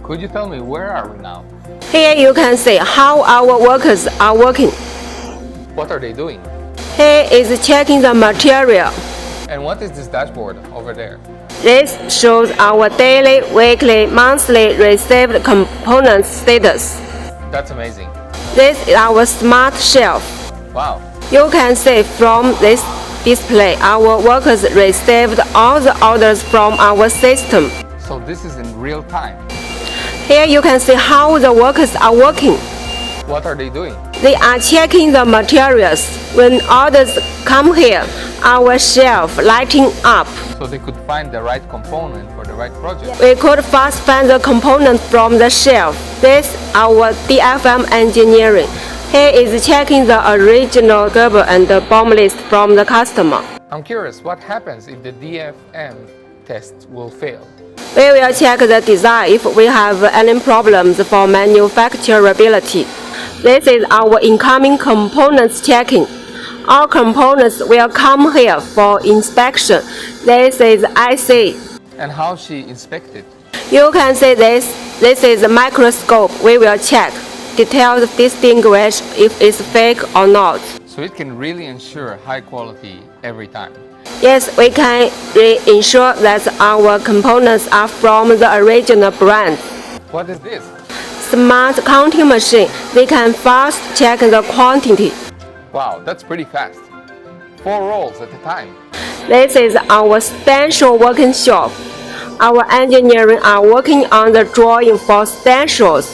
Could you tell me where are we now? Here you can see how our workers are working. What are they doing? Here is checking the material. And what is this dashboard over there? This shows our daily, weekly, monthly received component status. That's amazing. This is our smart shelf. Wow. You can see from this display our workers received all the orders from our system. So this is in real time. Here you can see how the workers are working. What are they doing? They are checking the materials. When orders come here, our shelf lighting up. So they could find the right component for the right project. We could fast find the component from the shelf. This is our DFM engineering. Here is checking the original gerber and the bomb list from the customer. I'm curious, what happens if the DFM test will fail? We will check the design if we have any problems for manufacturability. This is our incoming components checking. All components will come here for inspection. This is IC. And how she inspected? You can see this. This is a microscope. We will check. Details distinguish if it's fake or not. So it can really ensure high quality every time. Yes, we can ensure that our components are from the original brand. What is this? Smart counting machine. They can fast check the quantity. Wow, that's pretty fast. 4 rolls at a time. This is our special working shop. Our engineering are working on the drawing for stencils.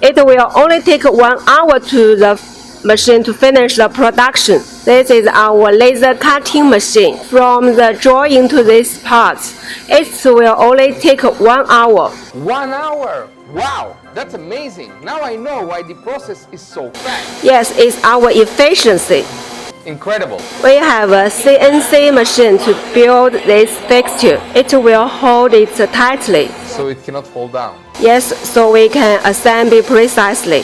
It will only take 1 hour to the machine to finish the production. This is our laser cutting machine. From the drawing to these parts, it will only take 1 hour. 1 hour! Wow, that's amazing. Now I know why the process is so fast. Yes, it's our efficiency. Incredible. We have a CNC machine to build this fixture. It will hold it tightly. So it cannot fall down. Yes, so we can assemble precisely.